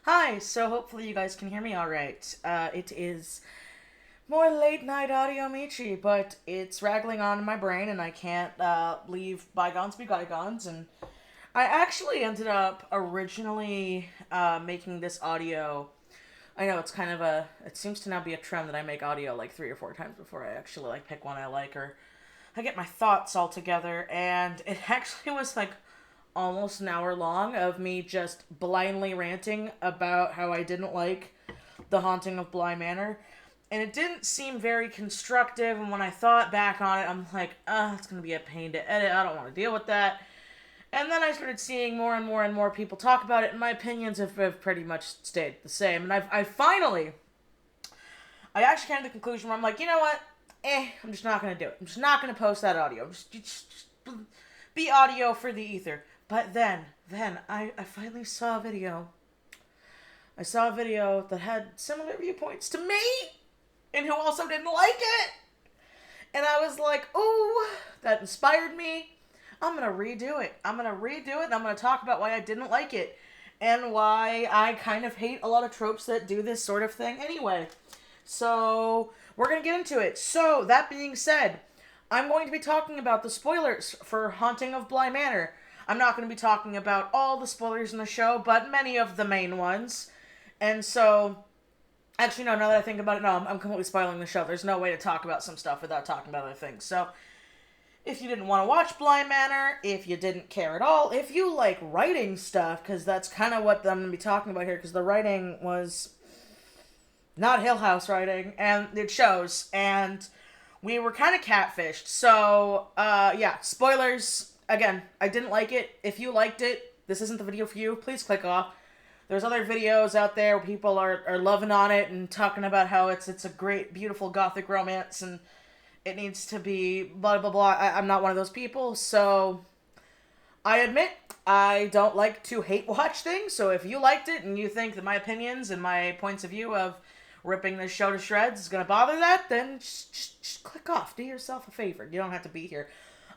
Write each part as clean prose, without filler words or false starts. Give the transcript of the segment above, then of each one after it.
Hi, so hopefully you guys can hear me alright. It is more late night audio Michi, but it's rattling on in my brain and I can't leave bygones be bygones. And I actually ended up originally making this audio. I know it's kind of it seems to now be a trend that I make audio like 3 or 4 times before I actually like pick one I like or I get my thoughts all together. And it actually was like almost an hour long of me just blindly ranting about how I didn't like the Haunting of Bly Manor. And it didn't seem very constructive. And when I thought back on it, I'm like, it's going to be a pain to edit. I don't want to deal with that. And then I started seeing more and more and more people talk about it, and my opinions have pretty much stayed the same. And I actually came to the conclusion where I'm like, you know what? I'm just not going to do it. I'm just not going to post that audio. Just be audio for the ether. But then I finally saw a video. I saw a video that had similar viewpoints to me, and who also didn't like it. And I was like, ooh, that inspired me. I'm gonna redo it. And I'm gonna talk about why I didn't like it. And why I kind of hate a lot of tropes that do this sort of thing anyway. So, we're gonna get into it. So, that being said, I'm going to be talking about the spoilers for Haunting of Bly Manor. I'm not going to be talking about all the spoilers in the show, but many of the main ones. And so, actually, no, now that I think about it, no, I'm completely spoiling the show. There's no way to talk about some stuff without talking about other things. So, if you didn't want to watch Bly Manor, if you didn't care at all, if you like writing stuff, because that's kind of what I'm going to be talking about here, because the writing was not Hill House writing, and it shows, and we were kind of catfished. So, yeah, spoilers. Again, I didn't like it. If you liked it, this isn't the video for you. Please click off. There's other videos out there where people are loving on it and talking about how it's a great, beautiful gothic romance and it needs to be blah, blah, blah. I'm not one of those people, so I admit I don't like to hate watch things. So if you liked it and you think that my opinions and my points of view of ripping this show to shreds is going to bother that, then just click off. Do yourself a favor. You don't have to be here.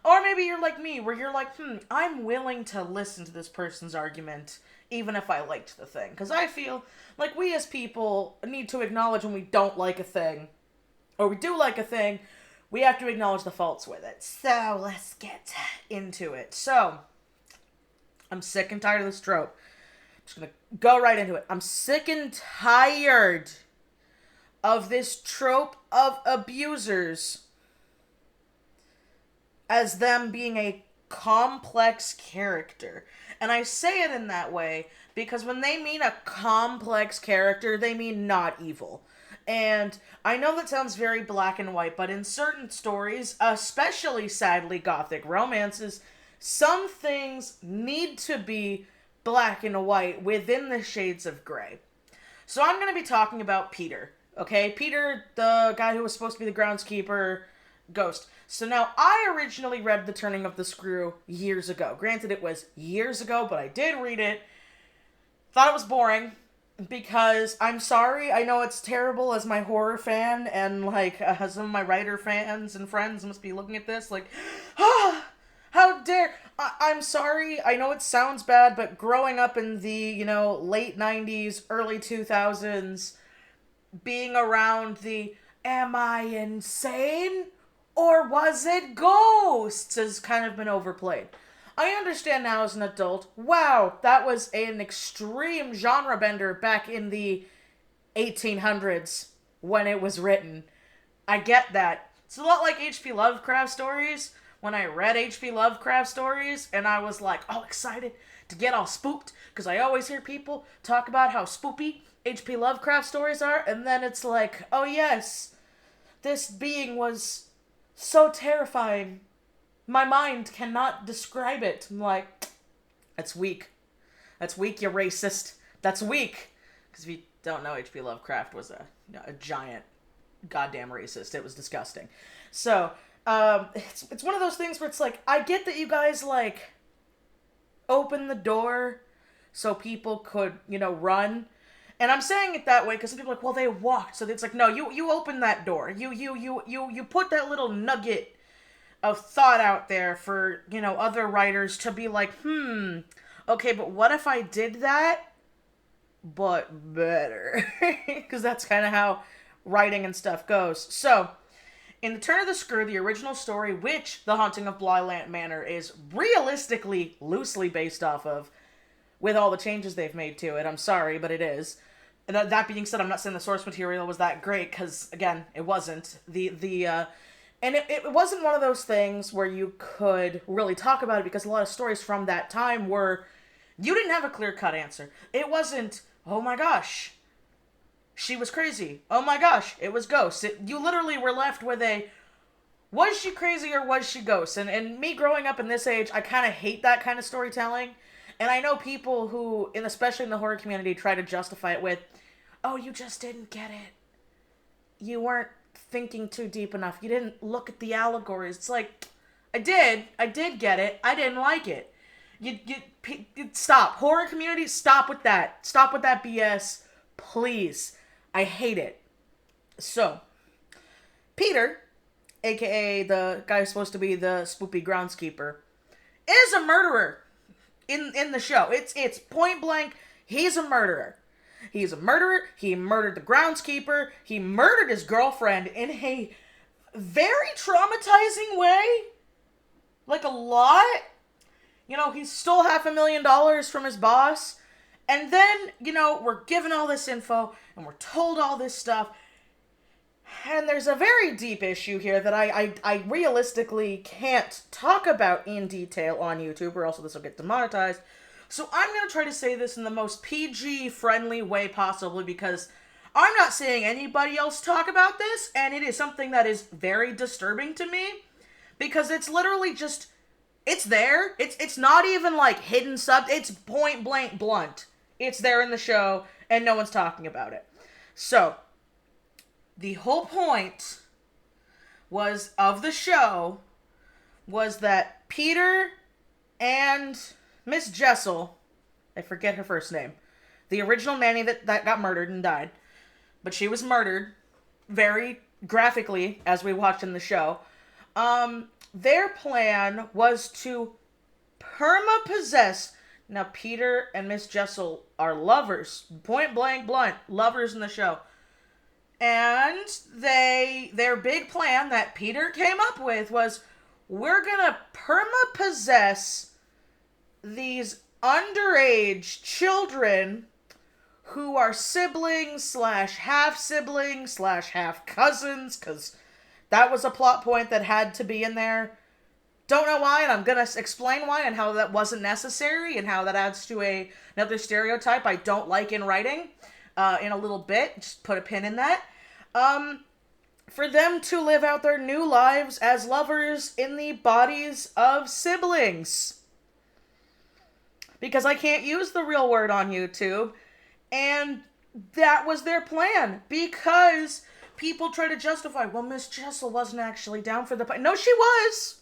Or maybe you're like me, where you're like, I'm willing to listen to this person's argument, even if I liked the thing. Because I feel like we as people need to acknowledge when we don't like a thing, or we do like a thing, we have to acknowledge the faults with it. So let's get into it. So, I'm sick and tired of this trope. I'm just going to go right into it. I'm sick and tired of this trope of abusers as them being a complex character. And I say it in that way because when they mean a complex character, they mean not evil. And I know that sounds very black and white, but in certain stories, especially sadly gothic romances, some things need to be black and white within the shades of gray. So I'm going to be talking about Peter. Okay, Peter, the guy who was supposed to be the groundskeeper ghost. So now, I originally read The Turning of the Screw years ago. Granted, it was years ago, but I did read it. Thought it was boring. Because, I'm sorry, I know it's terrible as my horror fan, and, like, some of my writer fans and friends must be looking at this, like, how dare... I'm sorry, I know it sounds bad, but growing up in the, late 90s, early 2000s, being around the am I insane or was it ghosts has kind of been overplayed. I understand now as an adult, wow, that was an extreme genre bender back in the 1800s when it was written. I get that. It's a lot like H.P. Lovecraft stories. When I read H.P. Lovecraft stories and I was like all excited to get all spooked because I always hear people talk about how spoopy H.P. Lovecraft stories are, and then it's like, oh yes, this being was so terrifying. My mind cannot describe it. I'm like, that's weak. That's weak, you racist. That's weak. Because if you don't know, H.P. Lovecraft was a giant goddamn racist. It was disgusting. So, it's one of those things where it's like, I get that you guys, like, open the door so people could, run. And I'm saying it that way because some people are like, well, they walked. So it's like, no, you open that door. You put that little nugget of thought out there for, other writers to be like, okay, but what if I did that but better. Because that's kind of how writing and stuff goes. So, in The Turn of the Screw, the original story, which The Haunting of Bly Manor is realistically loosely based off of, with all the changes they've made to it. I'm sorry, but it is. That being said, I'm not saying the source material was that great, because, again, it wasn't. And it wasn't one of those things where you could really talk about it, because a lot of stories from that time were, you didn't have a clear-cut answer. It wasn't, oh my gosh, she was crazy. Oh my gosh, it was ghosts. You literally were left with a, was she crazy or was she ghost? And me growing up in this age, I kind of hate that kind of storytelling. And I know people who, especially in the horror community, try to justify it with, oh, you just didn't get it. You weren't thinking too deep enough. You didn't look at the allegories. It's like, I did get it. I didn't like it. You stop. Horror community, stop with that. Stop with that BS. Please. I hate it. So, Peter, aka the guy who's supposed to be the spoopy groundskeeper, is a murderer in the show. It's point blank, he's a murderer. He's a murderer. He murdered the groundskeeper. He murdered his girlfriend in a very traumatizing way. Like, a lot. You know, he stole $500,000 from his boss. And then, we're given all this info, and we're told all this stuff. And there's a very deep issue here that I realistically can't talk about in detail on YouTube, or else this will get demonetized. So I'm going to try to say this in the most PG-friendly way possible, because I'm not seeing anybody else talk about this, and it is something that is very disturbing to me, because it's literally just, it's there. It's not even like hidden it's point blank blunt. It's there in the show, and no one's talking about it. So, the whole point of the show was that Peter and Miss Jessel, I forget her first name, the original nanny that got murdered and died, but she was murdered very graphically, as we watched in the show. Their plan was to perma-possess. Now, Peter and Miss Jessel are lovers, point blank blunt, lovers in the show. And their big plan that Peter came up with was, we're gonna perma-possess these underage children who are siblings / half-siblings / half-cousins, because that was a plot point that had to be in there. Don't know why, and I'm going to explain why and how that wasn't necessary and how that adds to another stereotype I don't like in writing in a little bit. Just put a pin in that. For them to live out their new lives as lovers in the bodies of siblings. Because I can't use the real word on YouTube. And that was their plan. Because people try to justify, well, Miss Jessel wasn't actually down for the... No, she was.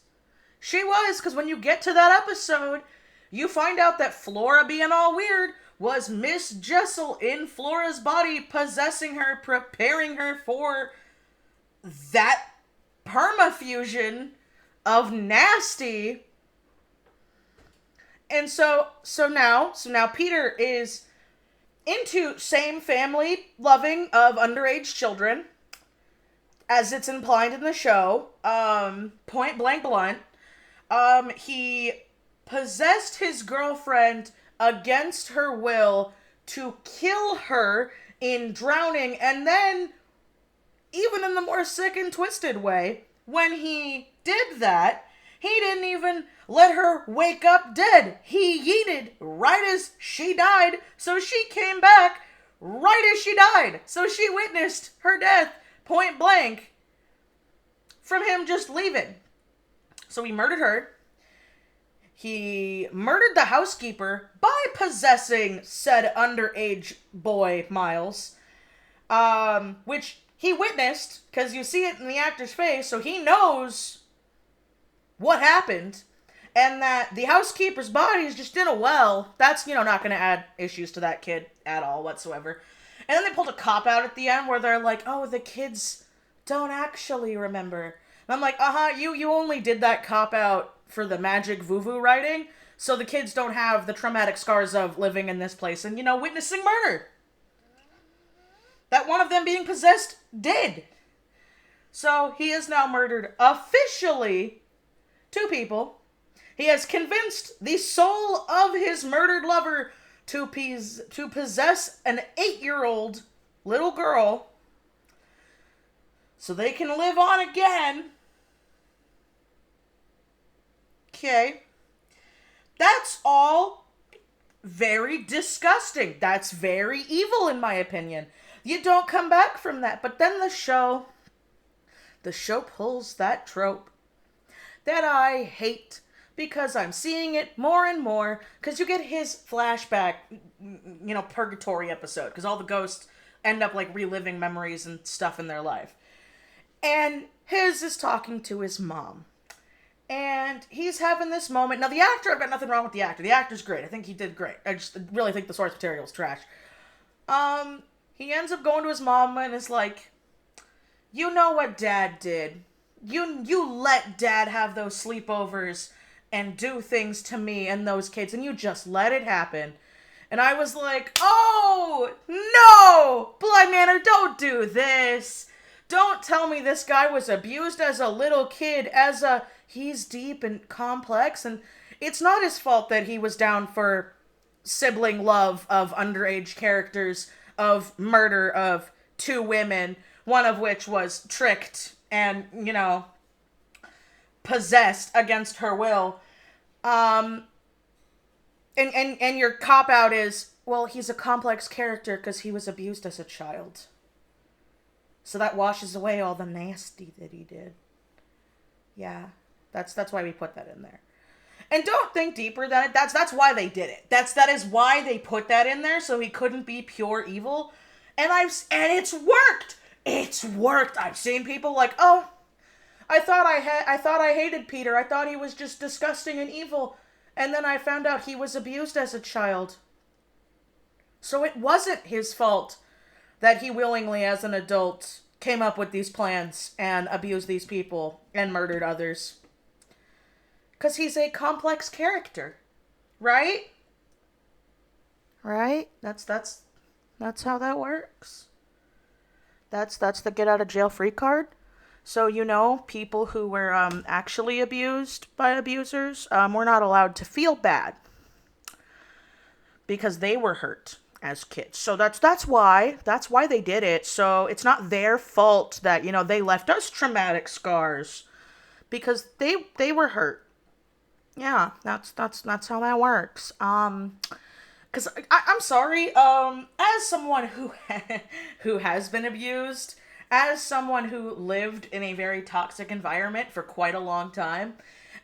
She was, because when you get to that episode, you find out that Flora, being all weird, was Miss Jessel in Flora's body, possessing her, preparing her for that permafusion of nasty. And so now Peter is into same family loving of underage children, as it's implied in the show, point blank blunt. He possessed his girlfriend against her will to kill her in drowning, and then, even in the more sick and twisted way, when he did that, he didn't even let her wake up dead. He yeeted right as she died, so she came back right as she died. So she witnessed her death, point blank, from him just leaving. So he murdered her. He murdered the housekeeper by possessing said underage boy, Miles, which he witnessed, because you see it in the actor's face, so he knows what happened, and that the housekeeper's body is just in a well. That's, not going to add issues to that kid at all whatsoever. And then they pulled a cop-out at the end where they're like, oh, the kids don't actually remember. And I'm like, you only did that cop-out for the magic voo-voo writing, So the kids don't have the traumatic scars of living in this place and, witnessing murder. That one of them being possessed did. So he has now murdered officially 2 people. He has convinced the soul of his murdered lover to possess an 8-year-old little girl so they can live on again. Okay. That's all very disgusting. That's very evil, in my opinion. You don't come back from that. But then the show pulls that trope that I hate, because I'm seeing it more and more, because you get his flashback, purgatory episode, because all the ghosts end up, reliving memories and stuff in their life. And his is talking to his mom. And he's having this moment. Now, the actor, I've got nothing wrong with the actor. The actor's great. I think he did great. I just really think the source material is trash. He ends up going to his mom and is like, you know what Dad did. You let Dad have those sleepovers and do things to me and those kids, and you just let it happen. And I was like, oh, no! Bly Manor, don't do this. Don't tell me this guy was abused as a little kid, he's deep and complex, and it's not his fault that he was down for sibling love of underage characters, of murder of 2 women, one of which was tricked and, possessed against her will. And your cop-out is, well, he's a complex character because he was abused as a child. So that washes away all the nasty that he did. Yeah. That's why we put that in there. And don't think deeper than it. That's why they did it. That is why they put that in there, so he couldn't be pure evil. And it's worked. It's worked. I've seen people like, oh, I thought I hated Peter. I thought he was just disgusting and evil. And then I found out he was abused as a child. So it wasn't his fault that he willingly, as an adult, came up with these plans and abused these people and murdered others. Because he's a complex character. Right? Right? That's how that works. That's the get out of jail free card. So, people who were actually abused by abusers were not allowed to feel bad. Because they were hurt as kids. So that's why they did it. So it's not their fault that, they left us traumatic scars. Because they were hurt. Yeah, that's how that works. Because I'm sorry, as someone who has been abused, as someone who lived in a very toxic environment for quite a long time,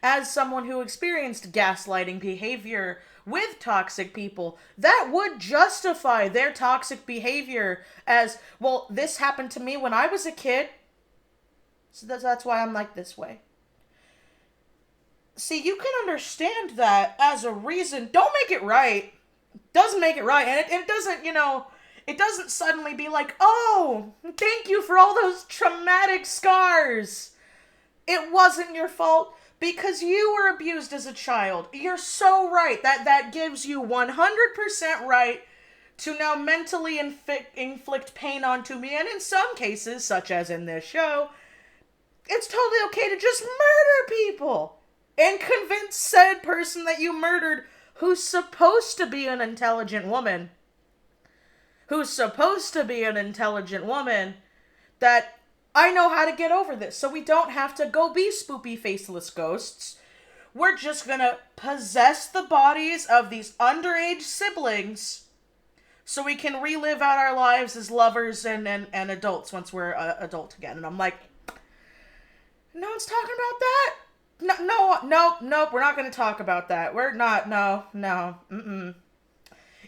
as someone who experienced gaslighting behavior with toxic people, that would justify their toxic behavior as, well, this happened to me when I was a kid, so that's why I'm like this way. See, you can understand that as a reason. Don't make it right. Doesn't make it right. And it doesn't, it doesn't suddenly be like, oh, thank you for all those traumatic scars. It wasn't your fault because you were abused as a child. You're so right. That gives you 100% right to now mentally inflict pain onto me. And in some cases, such as in this show, it's totally okay to just murder people. And convince said person that you murdered, who's supposed to be an intelligent woman, that I know how to get over this. So we don't have to go be spoopy faceless ghosts. We're just gonna possess the bodies of these underage siblings so we can relive out our lives as lovers and adults once we're adult again. And I'm like, no one's talking about that. No, we're not going to talk about that. We're not, no,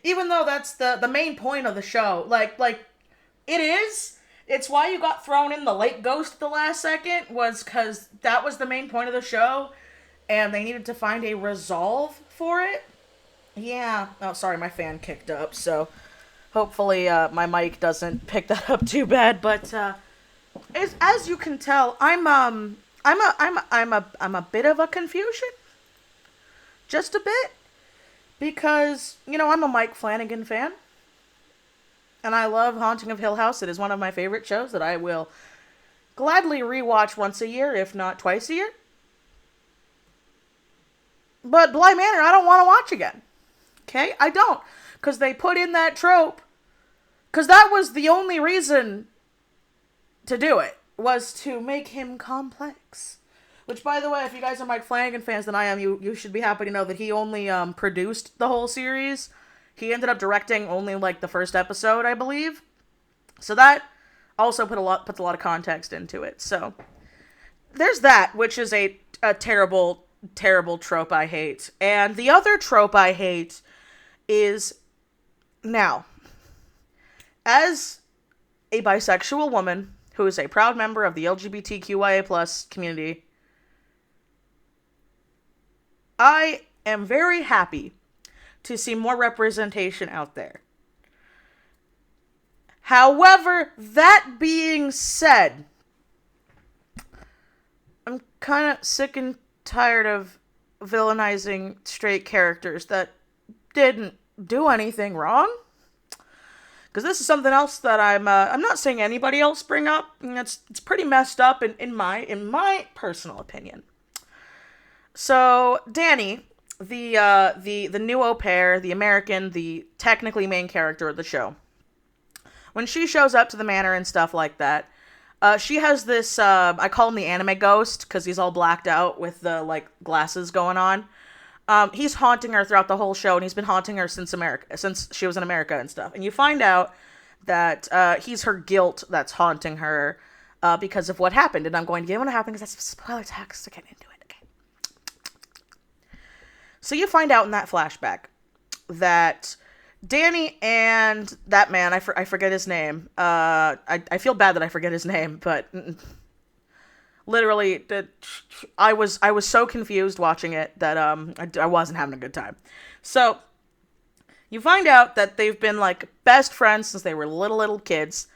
Even though that's the main point of the show. Like, it is. It's why you got thrown in the lake ghost at the last second, was because that was the main point of the show, and they needed to find a resolve for it. Yeah. Oh, sorry, my fan kicked up, so hopefully my mic doesn't pick that up too bad, but as you can tell, I'm a bit of a confusion. Just a bit. Because, I'm a Mike Flanagan fan. And I love Haunting of Hill House. It is one of my favorite shows that I will gladly rewatch once a year, if not twice a year. But Bly Manor, I don't want to watch again. Okay? I don't. Because they put in that trope. Because that was the only reason to do it. Was to make him complex. Which, by the way, if you guys are Mike Flanagan fans than I am, you should be happy to know that he only produced the whole series. He ended up directing only, the first episode, I believe. So that also puts a lot of context into it. So, there's that, which is a terrible, terrible trope I hate. And the other trope I hate is, now, as a bisexual woman who is a proud member of the LGBTQIA+ community, I am very happy to see more representation out there. However, that being said, I'm kind of sick and tired of villainizing straight characters that didn't do anything wrong. Because this is something else that I'm not saying anybody else bring up. It's pretty messed up in my personal opinion. So Danny, the new au pair, the American, the technically main character of the show, when she shows up to the manor and stuff like that, she has this, I call him the anime ghost, because he's all blacked out with the, glasses going on. He's haunting her throughout the whole show, and he's been haunting her since she was in America and stuff. And you find out that he's her guilt that's haunting her because of what happened. And I'm going to get into what happened, because that's spoiler text to get into it. So you find out in that flashback that Danny and that man, I forget his name. I feel bad that I forget his name, but literally, I was so confused watching it that I wasn't having a good time. So you find out that they've been best friends since they were little kids.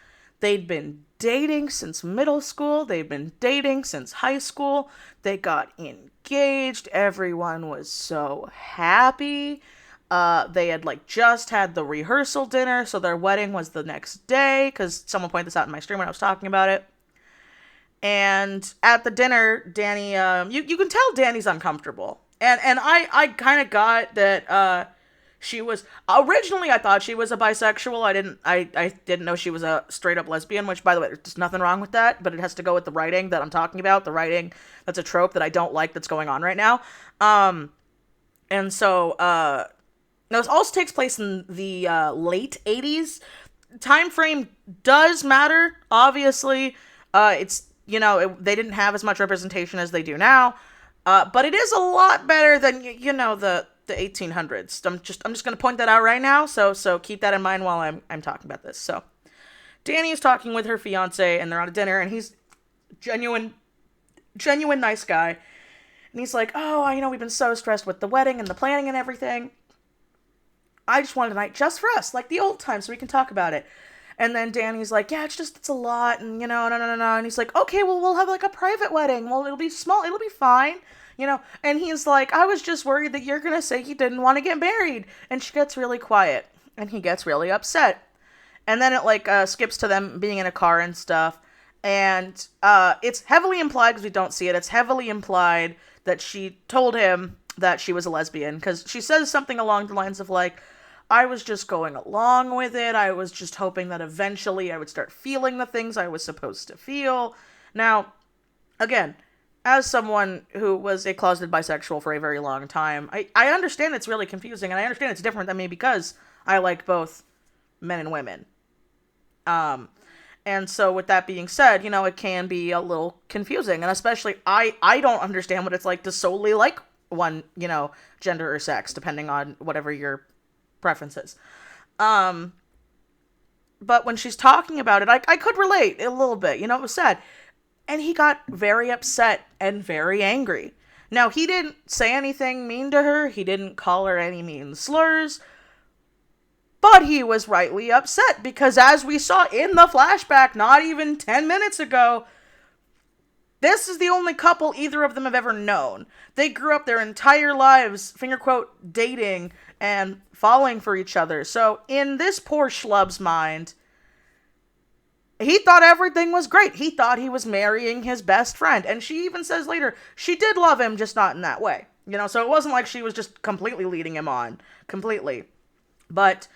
They'd been dating since middle school. They've been dating since high school. They got engaged. Everyone was so happy. They had just had the rehearsal dinner, so their wedding was the next day, because someone pointed this out in my stream when I was talking about it. And at the dinner, Danny, you can tell Danny's uncomfortable. And I kind of got that, she was, originally I thought she was a bisexual. I didn't know she was a straight up lesbian, which, by the way, there's nothing wrong with that, but it has to go with the writing that I'm talking about, the writing that's a trope that I don't like that's going on right now. And so, now this also takes place in the, late 80s. Time frame does matter, obviously. It's, they didn't have as much representation as they do now, but it is a lot better than, the 1800s. I'm just going to point that out right now, so keep that in mind while I'm talking about this. So, Danny is talking with her fiance, and they're at a dinner, and he's genuine nice guy, and he's like, oh, we've been so stressed with the wedding and the planning and everything. I just wanted a night just for us, like the old times, so we can talk about it. And then Danny's like, yeah, it's a lot, and, no. And he's like, okay, well, we'll have, a private wedding. Well, it'll be small, it'll be fine, And he's like, I was just worried that you're gonna say he didn't want to get married. And she gets really quiet, and he gets really upset. And then it, skips to them being in a car and stuff. And, it's heavily implied, because we don't see it, it's heavily implied that she told him that she was a lesbian, because she says something along the lines of, I was just going along with it. I was just hoping that eventually I would start feeling the things I was supposed to feel. Now, again, as someone who was a closeted bisexual for a very long time, I understand it's really confusing, and I understand it's different than me because I like both men and women. And so with that being said, it can be a little confusing, and especially I don't understand what it's like to solely like one, gender or sex, depending on whatever your preferences. But when she's talking about it, I could relate a little bit, it was sad. And he got very upset and very angry. Now, he didn't say anything mean to her. He didn't call her any mean slurs. But he was rightly upset because, as we saw in the flashback not even 10 minutes ago, This is the only couple either of them have ever known. They grew up their entire lives, finger quote, dating and falling for each other. So in this poor schlub's mind, he thought everything was great. He thought he was marrying his best friend. And she even says later, she did love him, just not in that way. You know, so it wasn't like she was just completely leading him on. Completely. But,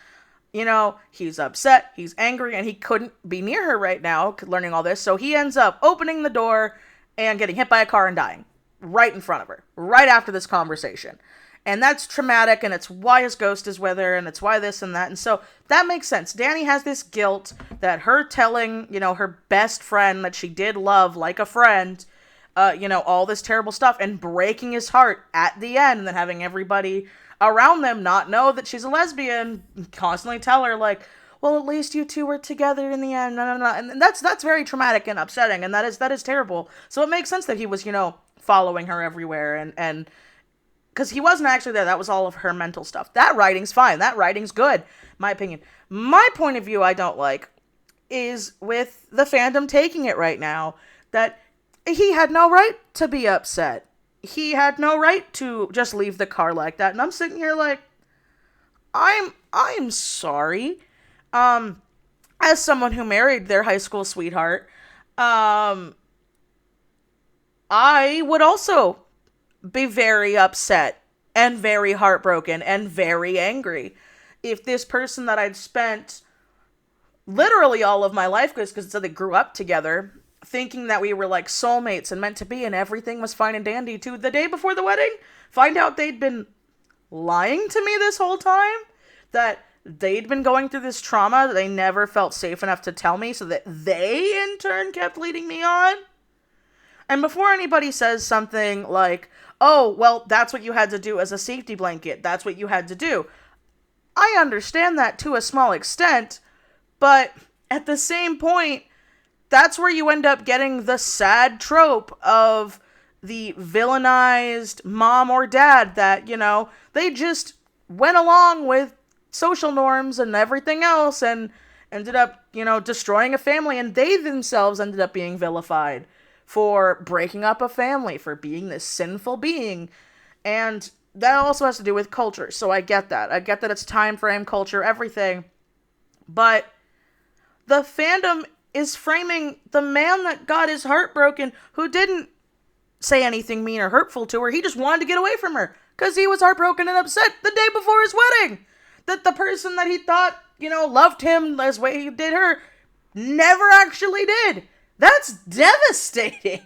you know, he's upset, he's angry, and he couldn't be near her right now, learning all this. So he ends up opening the door and getting hit by a car and dying right in front of her, right after this conversation. And that's traumatic, and it's why his ghost is with her, and it's why this and that. And so that makes sense. Danny has this guilt that her telling, you know, her best friend that she did love like a friend, you know, all this terrible stuff, and breaking his heart at the end, and then having everybody around them not know that she's a lesbian, constantly tell her, like, well, at least you two were together in the end. No. And that's very traumatic and upsetting, and that is terrible. So it makes sense that he was, you know, following her everywhere, and because he wasn't actually there. That was all of her mental stuff. That writing's fine. That writing's good, my opinion. My point of view I don't like is with the fandom taking it right now, that he had no right to be upset. He had no right to just leave the car like that. And I'm sitting here like, I'm sorry. As someone who married their high school sweetheart, I would also be very upset and very heartbroken and very angry if this person that I'd spent literally all of my life with, because they grew up together, thinking that we were like soulmates and meant to be, and everything was fine and dandy, to the day before the wedding, find out they'd been lying to me this whole time, that they'd been going through this trauma that they never felt safe enough to tell me, so that they in turn kept leading me on. And before anybody says something like, oh, well, that's what you had to do as a safety blanket, that's what you had to do, I understand that to a small extent, but at the same point, that's where you end up getting the sad trope of the villainized mom or dad that, you know, they just went along with social norms and everything else and ended up, you know, destroying a family, and they themselves ended up being vilified for breaking up a family, for being this sinful being. And that also has to do with culture. So I get that. I get that it's time frame, culture, everything. But the fandom is framing the man that got his heart broken, who didn't say anything mean or hurtful to her. He just wanted to get away from her because he was heartbroken and upset the day before his wedding. That the person that he thought, you know, loved him as way he did her never actually did. That's devastating.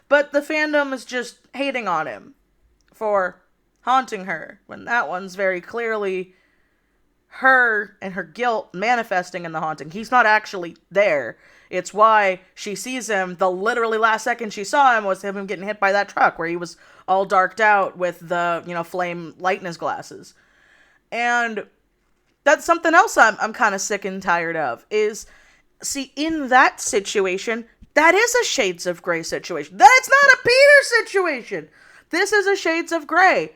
But the fandom is just hating on him for haunting her, when that one's very clearly her and her guilt manifesting in the haunting. He's not actually there. It's why she sees him. The literally last second she saw him was him getting hit by that truck, where he was all darked out with the, you know, flame light in his glasses. And that's something else I'm kind of sick and tired of, is, see, in that situation, that is a Shades of Grey situation. That's not a Peter situation. This is a Shades of Grey.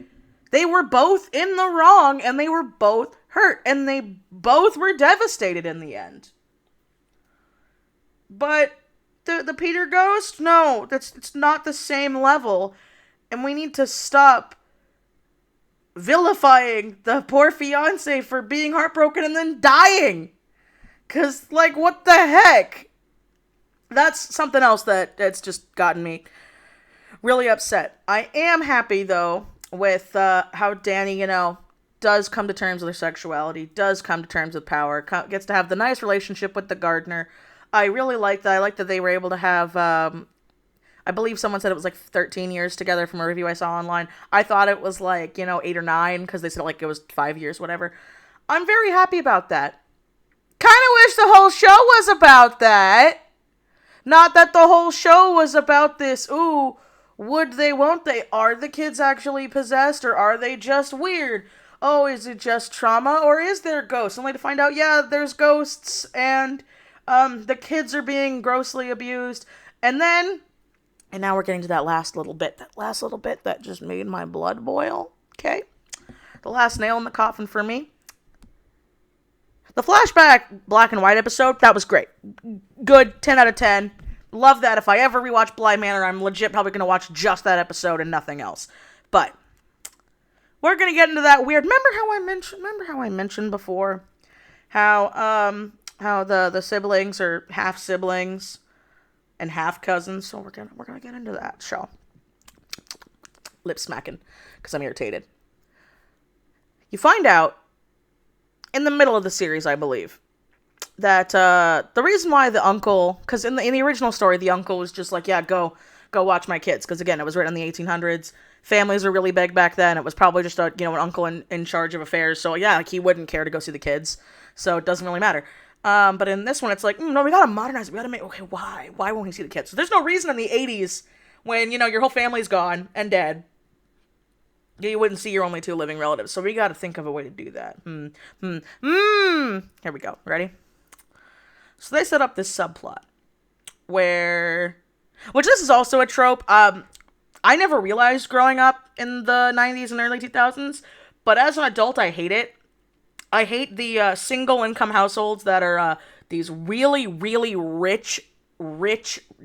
They were both in the wrong, and they were both hurt, and they both were devastated in the end. But the Peter ghost, no, it's not the same level, and we need to stop vilifying the poor fiance for being heartbroken and then dying. 'Cause, like, what the heck? That's something else that's just gotten me really upset. I am happy, though, with how Danny, you know, does come to terms with her sexuality, does come to terms with power, gets to have the nice relationship with the gardener. I really like that. I like that they were able to have, I believe someone said it was like 13 years together from a review I saw online. I thought it was like, you know, 8 or 9, because they said like it was 5 years, whatever. I'm very happy about that. Kind of wish the whole show was about that. Not that the whole show was about this, ooh, would they, won't they? Are the kids actually possessed, or are they just weird? Oh, is it just trauma, or is there ghosts? Only to find out, yeah, there's ghosts, and the kids are being grossly abused. And now we're getting to that last little bit that just made my blood boil, okay? The last nail in the coffin for me. The flashback black and white episode, that was great. Good, 10 out of 10. love that. If I ever rewatch Bly Manor, I'm legit probably going to watch just that episode and nothing else. But we're going to get into that weird. Remember how I mentioned before how the siblings are half siblings and half cousins. So we're going to get into that show. Lip smacking because I'm irritated. You find out in the middle of the series, I believe, that the reason why the uncle, because in the original story, the uncle was just like, yeah, go watch my kids, because again, it was written in the 1800s. Families were really big back then. It was probably just an uncle in charge of affairs. So yeah, like he wouldn't care to go see the kids. So it doesn't really matter. But in this one, it's like, no, we gotta modernize it. We gotta make, okay, why won't he see the kids? So there's no reason in the 80s when your whole family's gone and dead, you wouldn't see your only two living relatives. So we gotta think of a way to do that. Here we go. Ready? So they set up this subplot which this is also a trope. I never realized growing up in the 90s and early 2000s, but as an adult, I hate it. I hate the single income households that are these really, really rich,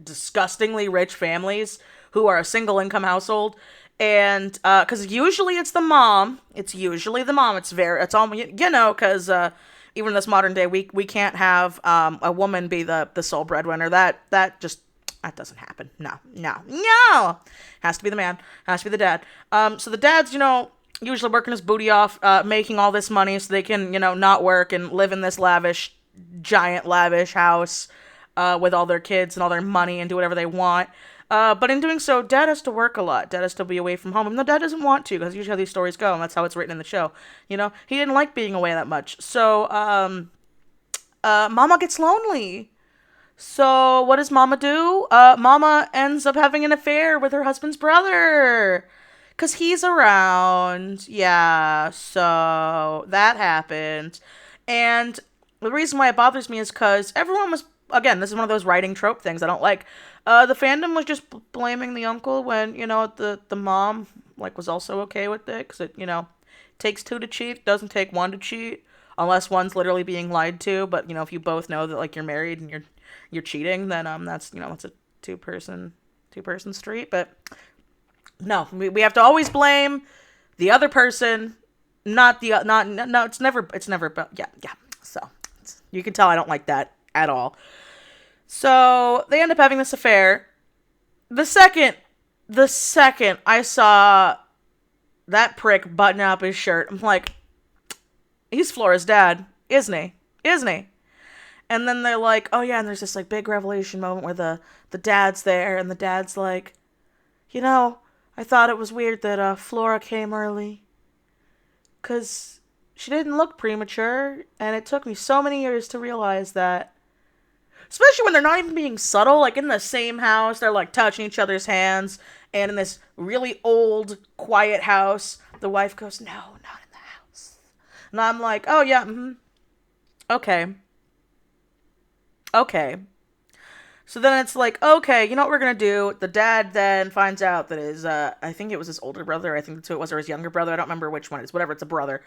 disgustingly rich families who are a single income household. And because usually it's the mom. It's all, because even in this modern day, we can't have a woman be the sole breadwinner. That doesn't happen. No. Has to be the man. Has to be the dad. So the dad's, usually working his booty off, making all this money so they can, not work and live in this giant lavish house with all their kids and all their money and do whatever they want. But in doing so, dad has to work a lot. Dad has to be away from home. Even though dad doesn't want to, because usually how these stories go, and that's how it's written in the show. He didn't like being away that much. So, Mama gets lonely. So, what does Mama do? Mama ends up having an affair with her husband's brother. Because he's around. Yeah, so that happened. And the reason why it bothers me is because everyone was, again, this is one of those writing trope things I don't like. The fandom was just blaming the uncle when, the mom, was also okay with it. Because it, takes two to cheat, doesn't take one to cheat. Unless one's literally being lied to. But, if you both know that, you're married and you're cheating, then, that's, it's a two-person street. But no, we have to always blame the other person, no, it's never about, yeah. So, you can tell I don't like that at all. So, they end up having this affair. The second I saw that prick button up his shirt, I'm like, he's Flora's dad, isn't he? And then they're like, oh yeah, and there's this, big revelation moment where the dad's there, and the dad's like, I thought it was weird that Flora came early, because she didn't look premature, and it took me so many years to realize that. Especially when they're not even being subtle, in the same house, they're, touching each other's hands, and in this really old, quiet house, the wife goes, no, not in the house. And I'm like, oh yeah, okay. So then it's like, okay, you know what we're going to do? The dad then finds out that his, I think it was his older brother, I think that's who it was, or his younger brother, I don't remember which one it is, whatever, it's a brother.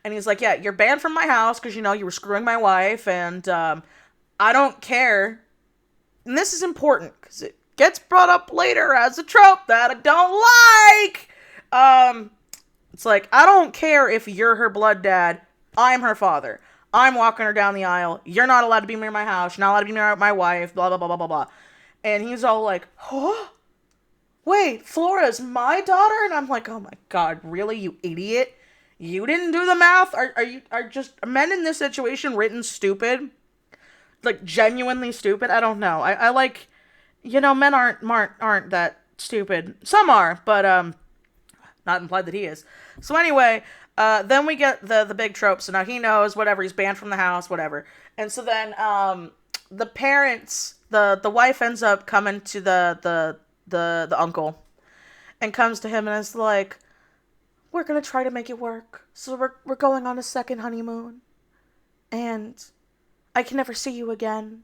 And he's like, yeah, you're banned from my house because, you were screwing my wife, and I don't care. And this is important because it gets brought up later as a trope that I don't like. It's like, I don't care if you're her blood dad. I'm her father. I'm walking her down the aisle. You're not allowed to be near my house. You're not allowed to be near my wife. Blah, blah, blah, blah, blah, blah. And he's all like, huh? Wait, Flora's my daughter? And I'm like, oh my God, really, you idiot? You didn't do the math? Are just men in this situation written stupid? Genuinely stupid? I don't know. I like, men aren't that stupid. Some are, but, not implied that he is. So anyway, then we get the big trope. So now he knows, whatever, he's banned from the house, whatever. And so then, the parents, the wife ends up coming to the uncle and comes to him and is like, we're going to try to make it work. So we're going on a second honeymoon. And I can never see you again.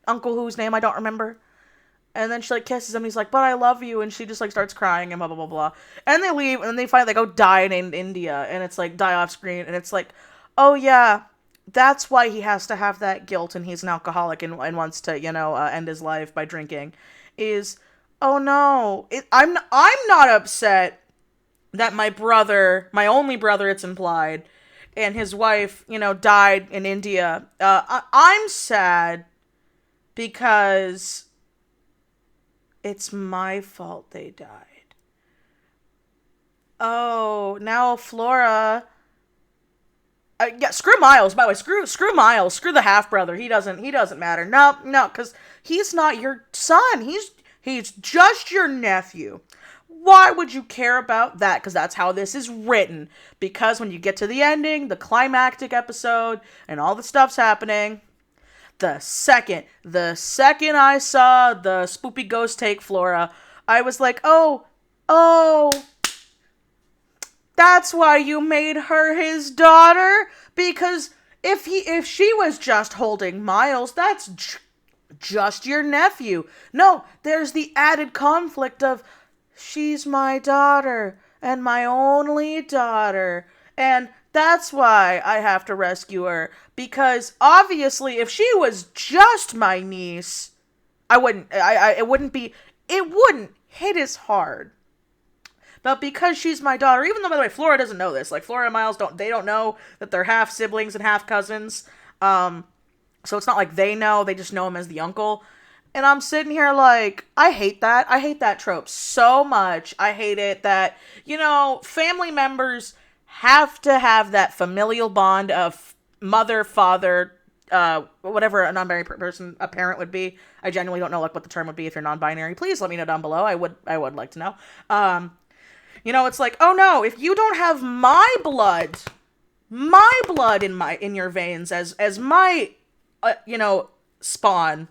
Uncle whose name I don't remember. And then she kisses him and he's like, but I love you. And she just starts crying and blah, blah, blah, blah. And they leave and then they finally go die in India. And it's die off screen. And it's like, oh yeah, that's why he has to have that guilt, and he's an alcoholic and wants to, end his life by drinking. Is, oh no, I'm not upset that my brother, my only brother, it's implied, and his wife, died in India. I'm sad because it's my fault they died. Oh, now Flora. Yeah, screw Miles. By the way, screw Miles. Screw the half brother. He doesn't matter. No, because he's not your son. He's just your nephew. Why would you care about that? Because that's how this is written. Because when you get to the ending, the climactic episode, and all the stuff's happening, the second I saw the spoopy ghost take Flora, I was like, oh, that's why you made her his daughter? Because if she was just holding Miles, that's just your nephew. No, there's the added conflict of, she's my daughter and my only daughter, and that's why I have to rescue her. Because obviously, if she was just my niece, it wouldn't hit as hard. But because she's my daughter, even though, by the way, Flora doesn't know this. Like, Flora and Miles don't know that they're half siblings and half cousins. So it's not like they know, they just know him as the uncle. And I'm sitting here like, I hate that. I hate that trope so much. I hate it that, family members have to have that familial bond of mother, father, whatever a non-binary person, a parent would be. I genuinely don't know what the term would be if you're non-binary. Please let me know down below. I would like to know. It's like, oh no, if you don't have my blood in your veins as my, spawn,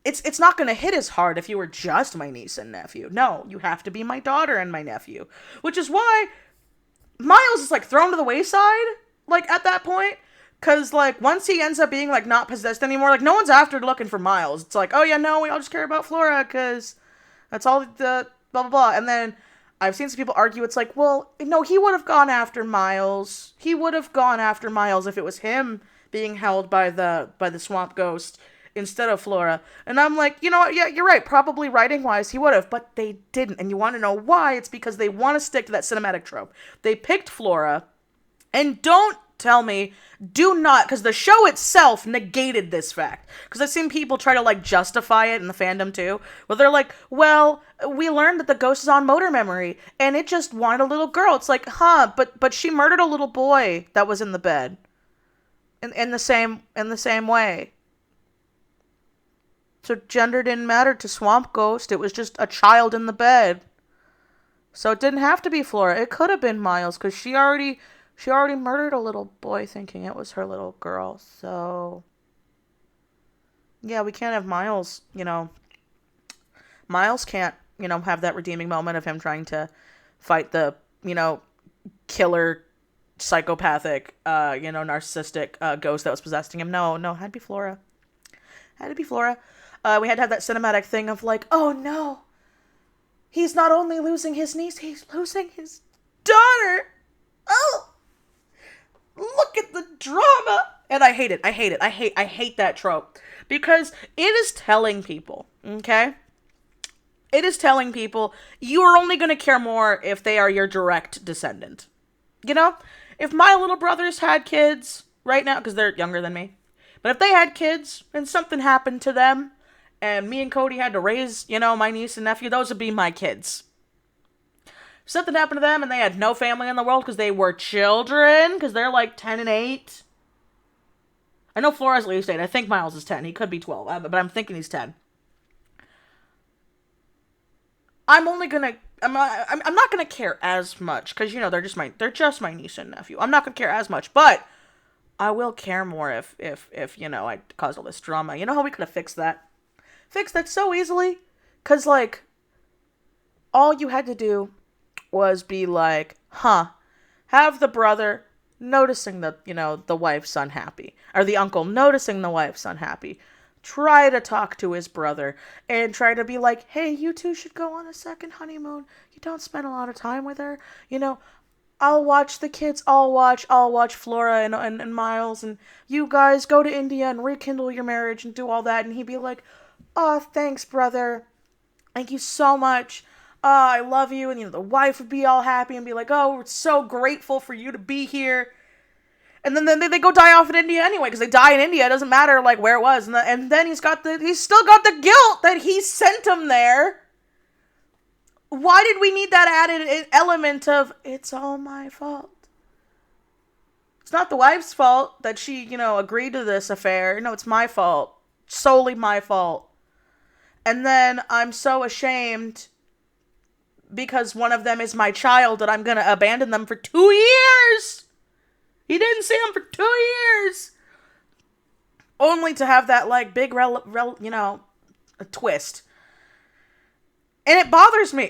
it's not going to hit as hard if you were just my niece and nephew. No, you have to be my daughter and my nephew, which is why Miles is, like, thrown to the wayside, like, at that point. Because, like, once he ends up being, like, not possessed anymore, like, no one's after looking for Miles. It's like, oh yeah, no, we all just care about Flora, because that's all the blah, blah, blah. And then I've seen some people argue, it's like, well, no, he would have gone after Miles. He would have gone after Miles if it was him being held by the swamp ghost instead of Flora. And I'm like, you know what, yeah, you're right, probably writing-wise he would have, but they didn't. And you want to know why? It's because they want to stick to that cinematic trope. They picked Flora, and don't tell me, do not, because the show itself negated this fact. Because I've seen people try to, like, justify it in the fandom too, where they're like, well, we learned that the ghost is on motor memory, and it just wanted a little girl. It's like, but she murdered a little boy that was in the bed. In the same way. So gender didn't matter to Swamp Ghost. It was just a child in the bed. So it didn't have to be Flora. It could have been Miles, because she already murdered a little boy thinking it was her little girl. So yeah, we can't have Miles, Miles can't, have that redeeming moment of him trying to fight the, killer, psychopathic, narcissistic ghost that was possessing him. No, had to be Flora. We had to have that cinematic thing of, like, oh no, he's not only losing his niece, he's losing his daughter. Oh, look at the drama. And I hate it. I hate that trope. Because it is telling people, okay? It is telling people you are only going to care more if they are your direct descendant. If my little brothers had kids right now, because they're younger than me, but if they had kids and something happened to them, and me and Cody had to raise, my niece and nephew, those would be my kids. If something happened to them and they had no family in the world because they were children, because they're like 10 and 8. I know Flora's at least 8. I think Miles is 10. He could be 12, but I'm thinking he's 10. I'm not gonna care as much, because, they're just my niece and nephew. I'm not gonna care as much, but I will care more if I caused all this drama. You know how we could have fixed that? Fixed that so easily? Because, like, all you had to do was be like, have the brother noticing that, the wife's unhappy. Or the uncle noticing the wife's unhappy. Try to talk to his brother. And try to be like, hey, you two should go on a second honeymoon. You don't spend a lot of time with her. I'll watch the kids, I'll watch Flora and Miles, and you guys go to India and rekindle your marriage and do all that. And he'd be like, oh, thanks, brother. Thank you so much. I love you. And, the wife would be all happy and be like, oh, we're so grateful for you to be here. And then they go die off in India anyway, because they die in India. It doesn't matter, like, where it was. And then he's still got the guilt that he sent him there. Why did we need that added element of, it's all my fault? It's not the wife's fault that she, agreed to this affair. No, it's my fault. Solely my fault. And then I'm so ashamed because one of them is my child that I'm going to abandon them for 2 years. He didn't see him for 2 years. Only to have that, like, big, a twist. And it bothers me.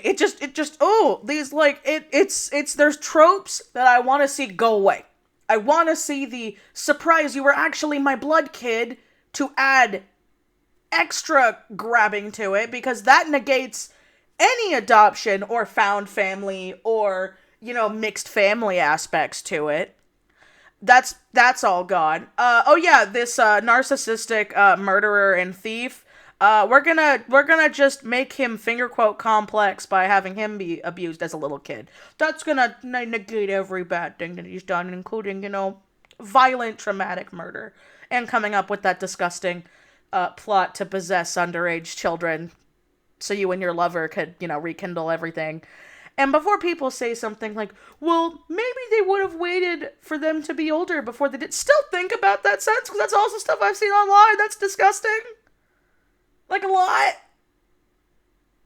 There's tropes that I want to see go away. I want to see the surprise you were actually my blood kid to add extra grabbing to it, because that negates any adoption or found family or, mixed family aspects to it. That's all gone. This narcissistic murderer and thief. We're gonna just make him finger quote complex by having him be abused as a little kid. That's gonna negate every bad thing that he's done, including, violent, traumatic murder, and coming up with that disgusting plot to possess underage children so you and your lover could, rekindle everything. And before people say something like, well, maybe they would have waited for them to be older before they did, still think about that sense, because that's also stuff I've seen online. That's disgusting. Like, a lot.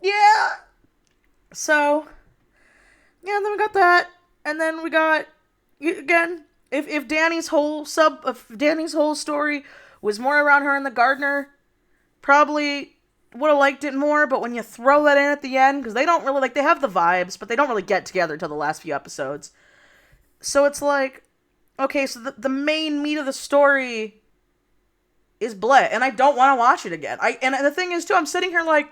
Yeah. So, yeah, then we got that. And then we got, again, if Danny's whole story was more around her and the gardener, probably would have liked it more. But when you throw that in at the end, because they don't really, they have the vibes, but they don't really get together until the last few episodes. So it's like, okay, so the main meat of the story is bleh, and I don't want to watch it again. And the thing is, too, I'm sitting here like,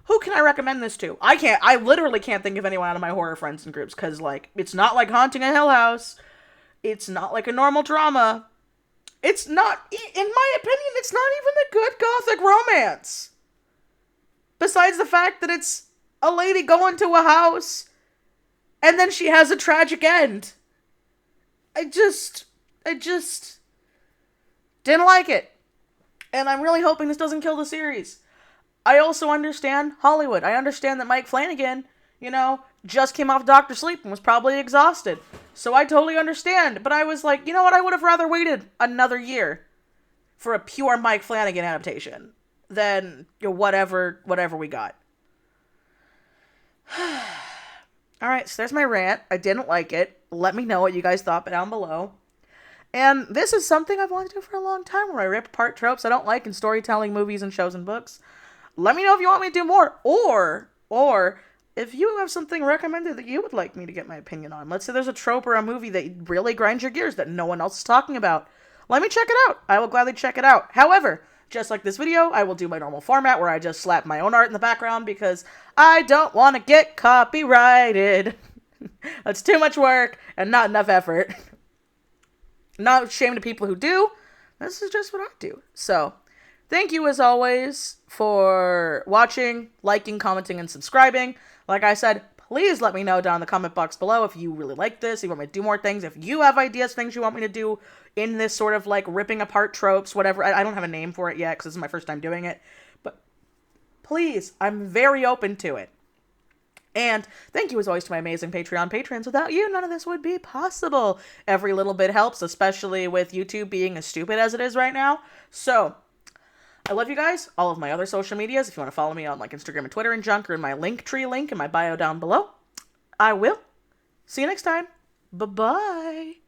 who can I recommend this to? I literally can't think of anyone out of my horror friends and groups, because, it's not like Haunting a Hill House. It's not like a normal drama. It's not, in my opinion, it's not even a good gothic romance. Besides the fact that it's a lady going to a house, and then she has a tragic end. I just didn't like it. And I'm really hoping this doesn't kill the series. I also understand Hollywood. I understand that Mike Flanagan, just came off Dr. Sleep and was probably exhausted. So I totally understand. But I was like, you know what? I would have rather waited another year for a pure Mike Flanagan adaptation than whatever we got. Alright, so there's my rant. I didn't like it. Let me know what you guys thought down below. And this is something I've wanted to do for a long time, where I rip apart tropes I don't like in storytelling, movies, and shows and books. Let me know if you want me to do more, or if you have something recommended that you would like me to get my opinion on. Let's say there's a trope or a movie that really grinds your gears that no one else is talking about. Let me check it out. I will gladly check it out. However, just like this video, I will do my normal format where I just slap my own art in the background because I don't want to get copyrighted. That's too much work and not enough effort. Not ashamed of people who do. This is just what I do. So, thank you as always for watching, liking, commenting, and subscribing. Like I said, please let me know down in the comment box below if you really like this, if you want me to do more things, if you have ideas, things you want me to do in this sort of ripping apart tropes, whatever. I don't have a name for it yet because this is my first time doing it. But please, I'm very open to it. And thank you as always to my amazing Patreon patrons. Without you, none of this would be possible. Every little bit helps, especially with YouTube being as stupid as it is right now. So, I love you guys. All of my other social medias, if you want to follow me on Instagram and Twitter and junk, or in my Linktree link in my bio down below, I will. See you next time. Bye-bye.